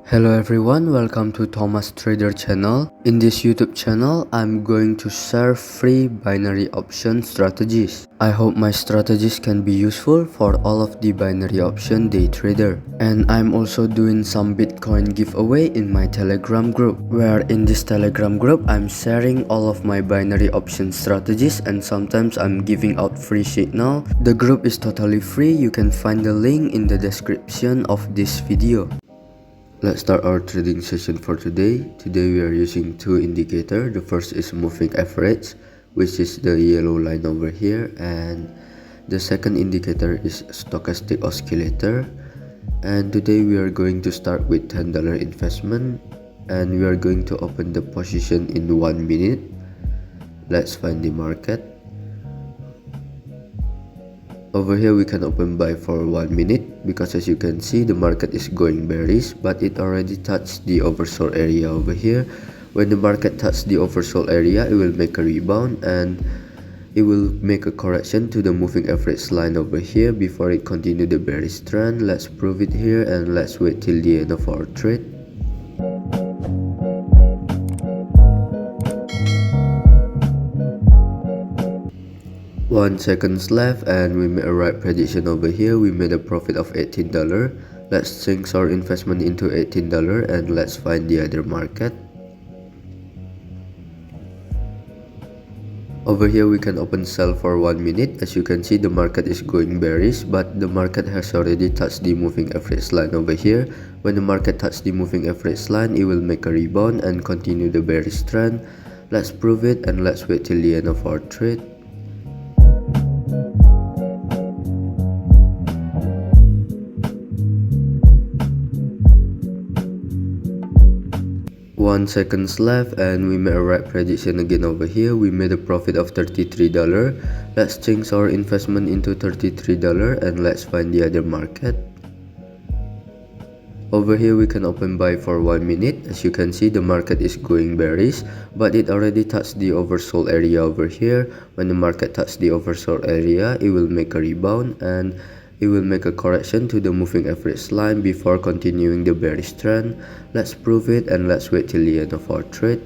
Hello everyone, welcome to Thomas Trader channel. In this YouTube channel, I'm going to share free binary option strategies. I hope my strategies can be useful for all of the binary option day trader. And I'm also doing some Bitcoin giveaway in my Telegram group, where in this Telegram group, I'm sharing all of my binary option strategies and sometimes I'm giving out free signal. The group is totally free. You can find the link in the description of this video. Let's start our trading session for today. Today we are using two indicators. The first is moving average, which is the yellow line over here, and the second indicator is stochastic oscillator. And today we are going to start with $10 investment, and we are going to open the position in 1 minute. Let's find the market. Over here we can open buy for 1 minute, because as you can see the market is going bearish, but it already touched the oversold area over here. When the market touches the oversold area, it will make a rebound and it will make a correction to the moving average line over here before it continue the bearish trend. Let's prove it here and let's wait till the end of our trade. One seconds left and we made a right prediction over here. We made a profit of $18. Let's change our investment into $18 and let's find the other market. Over here we can open sell for 1 minute. As you can see the market is going bearish, but the market has already touched the moving average line over here. When the market touches the moving average line, it will make a rebound and continue the bearish trend. Let's prove it and let's wait till the end of our trade. One seconds left and we made a right prediction again over here. We made a profit of $33. Let's change our investment into $33 and let's find the other market. Over here we can open buy for 1 minute. As you can see the market is going bearish, but it already touched the oversold area over here. When the market touches the oversold area, it will make a rebound and it will make a correction to the moving average line before continuing the bearish trend. Let's prove it and let's wait till the end of our trade.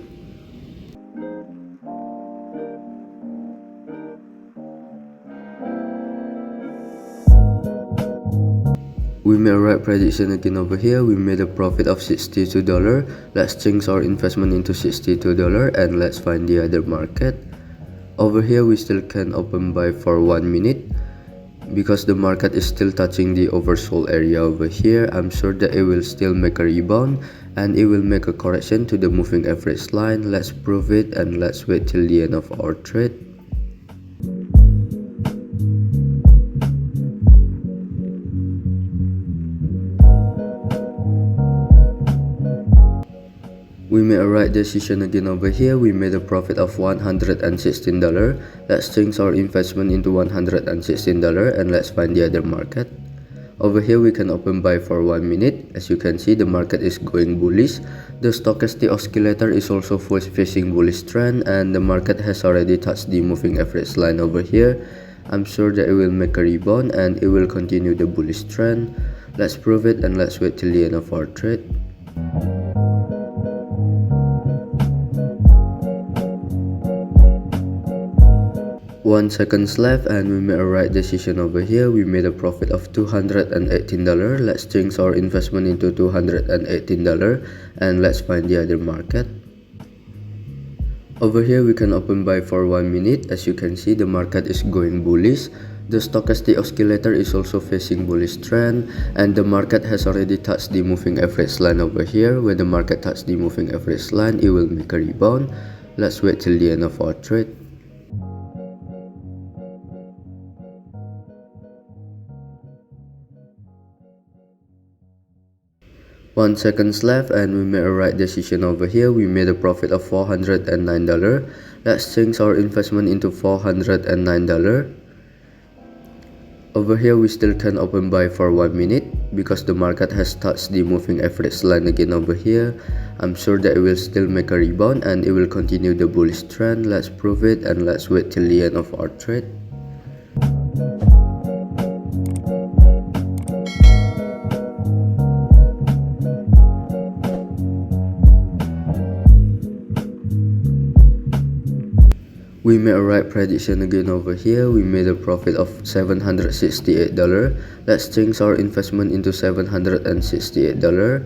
We made a right prediction again over here. We made a profit of $62. Let's change our investment into $62 and let's find the other market. Over here we still can open buy for 1 minute. Because the market is still touching the oversold area over here, I'm sure that it will still make a rebound and it will make a correction to the moving average line. Let's prove it and let's wait till the end of our trade. We made a right decision again over here. We made a profit of $116. Let's change our investment into $116 and let's find the other market. Over here we can open buy for 1 minute. As you can see the market is going bullish. The stochastic oscillator is also facing bullish trend and the market has already touched the moving average line over here. I'm sure that it will make a rebound and it will continue the bullish trend. Let's prove it and let's wait till the end of our trade. One seconds left and we made a right decision over here. We made a profit of $218. Let's change our investment into $218 and let's find the other market. Over here we can open buy for 1 minute. As you can see the market is going bullish. The stochastic oscillator is also facing bullish trend and the market has already touched the moving average line over here. When the market touches the moving average line, it will make a rebound. Let's wait till the end of our trade. One seconds left and we made a right decision over here. We made a profit of $409. Let's change our investment into $409. Over here we still can open buy for 1 minute because the market has touched the moving average line again over here. I'm sure that it will still make a rebound and it will continue the bullish trend. Let's prove it and let's wait till the end of our trade. We made a right prediction again over here. We made a profit of $768. Let's change our investment into $768.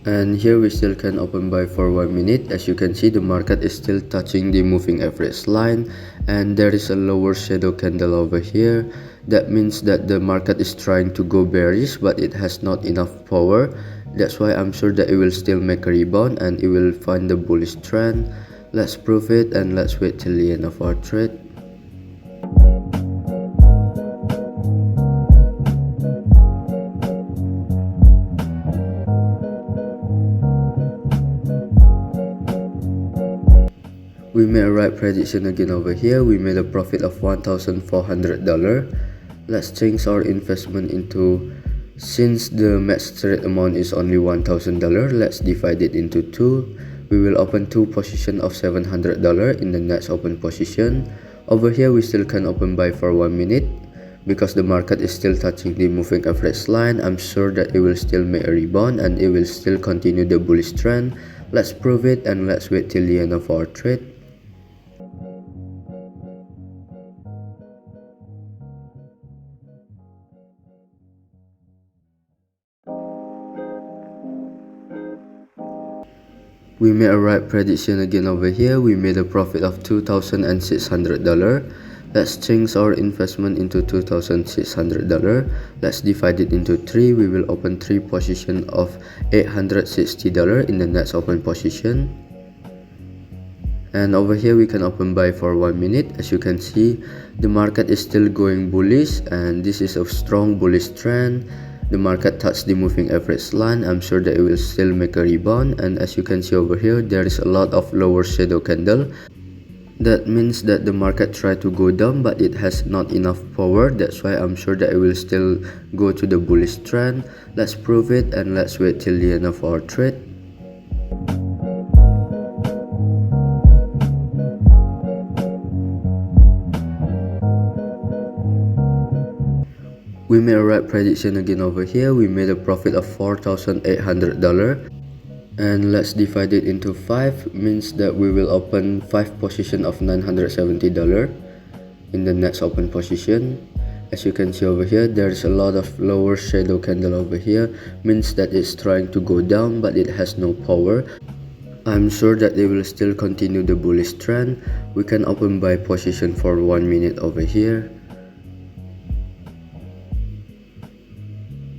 And here we still can open buy for 1 minute. As you can see, the market is still touching the moving average line, and there is a lower shadow candle over here. That means that the market is trying to go bearish, but it has not enough power. That's why I'm sure that it will still make a rebound and it will find the bullish trend. Let's prove it, and let's wait till the end of our trade. We made a right prediction again over here. We made a profit of $1,400. Let's change our investment into, since the max trade amount is only $1,000, let's divide it into 2. We will open 2 positions of $700 in the next open position. Over here we still can open buy for 1 minute. Because the market is still touching the moving average line, I'm sure that it will still make a rebound and it will still continue the bullish trend. Let's prove it, and let's wait till the end of our trade. We made a right prediction again over here. We made a profit of $2,600. Let's change our investment into $2,600. Let's divide it into 3. We will open 3 positions of $860 in the next open position. And over here we can open buy for 1 minute. As you can see, the market is still going bullish, and this is a strong bullish trend. The market touched the moving average line. I'm sure that it will still make a rebound, and as you can see over here, there is a lot of lower shadow candle. That means that the market tried to go down, but it has not enough power. That's why I'm sure that it will still go to the bullish trend. Let's prove it, and let's wait till the end of our trade. We made a right prediction again over here. We made a profit of $4,800. And let's divide it into 5, means that we will open 5 positions of $970 in the next open position. As you can see over here, there is a lot of lower shadow candle over here, means that it's trying to go down, but it has no power. I'm sure that they will still continue the bullish trend. We can open buy position for 1 minute over here.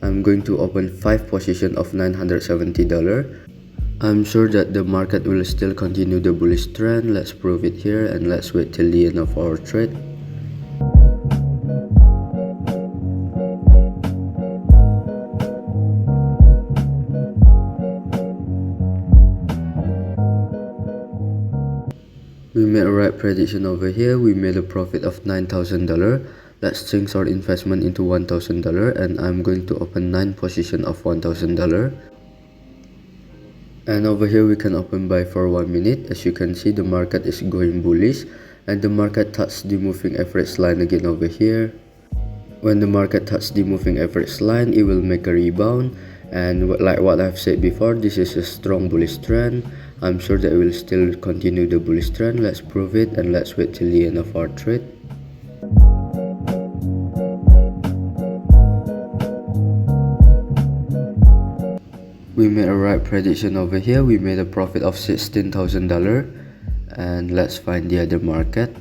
I'm going to open 5 positions of $970. I'm sure that the market will still continue the bullish trend. Let's prove it here, and let's wait till the end of our trade. We made a right prediction over here. We made a profit of $9,000. Let's change our investment into $1,000, and I'm going to open 9 positions of $1,000. And over here we can open buy for 1 minute. As you can see, the market is going bullish, and the market touched the moving average line again over here. When the market touched the moving average line, it will make a rebound, and like what I've said before, this is a strong bullish trend. I'm sure that it will still continue the bullish trend. Let's prove it, and let's wait till the end of our trade. We made a right prediction over here. We made a profit of $16,000, and let's find the other market.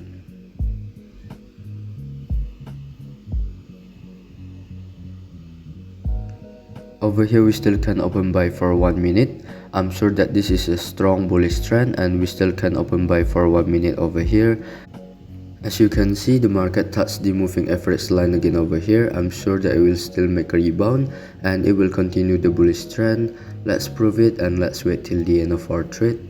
Over here we still can open buy for 1 minute. I'm sure that this is a strong bullish trend, and we still can open buy for 1 minute over here. As you can see, the market touched the moving average line again over here. I'm sure that it will still make a rebound, and it will continue the bullish trend. Let's prove it, and let's wait till the end of our trade.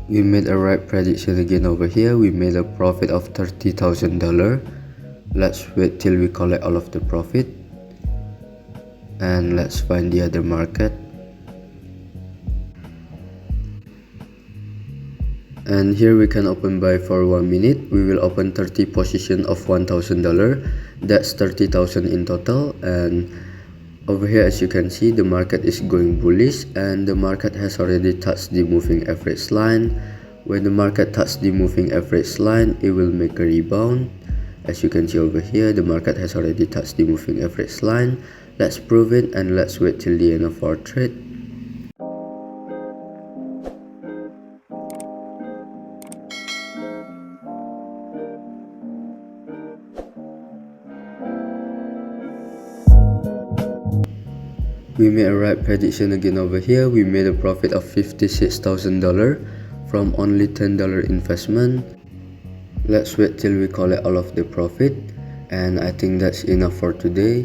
We made a right prediction again over here. We made a profit of $30,000. Let's wait till we collect all of the profit, and let's find the other market. And here we can open buy for 1 minute. We will open 30 position of $1,000. That's 30,000 in total. And over here, as you can see, the market is going bullish and the market has already touched the moving average line. When the market touches the moving average line, it will make a rebound. As you can see over here, the market has already touched the moving average line. Let's prove it and let's wait till the end of our trade. We made a right prediction again over here. We made a profit of $56,000 from only $10 investment. Let's wait till we collect all of the profit, and I think that's enough for today.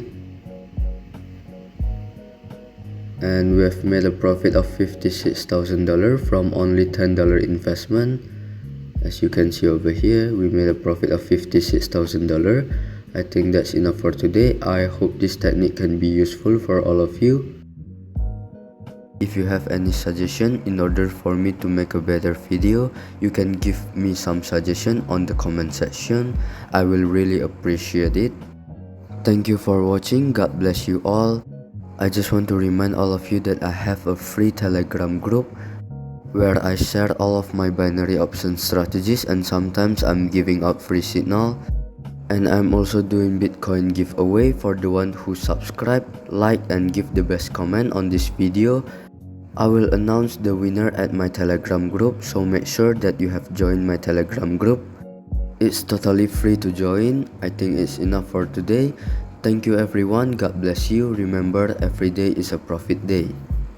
And we have made a profit of $56,000 from only $10 investment. As you can see over here, we made a profit of $56,000. I think that's enough for today. I hope this technique can be useful for all of you. If you have any suggestion in order for me to make a better video, you can give me some suggestion on the comment section. I will really appreciate it. Thank you for watching. God bless you all. I just want to remind all of you that I have a free Telegram group where I share all of my binary option strategies, and sometimes I'm giving out free signal. And I'm also doing Bitcoin giveaway for the one who subscribe, like and give the best comment on this video. I will announce the winner at my Telegram group, so make sure that you have joined my Telegram group. It's totally free to join. I think it's enough for today. Thank you everyone. God bless you. Remember, every day is a profit day.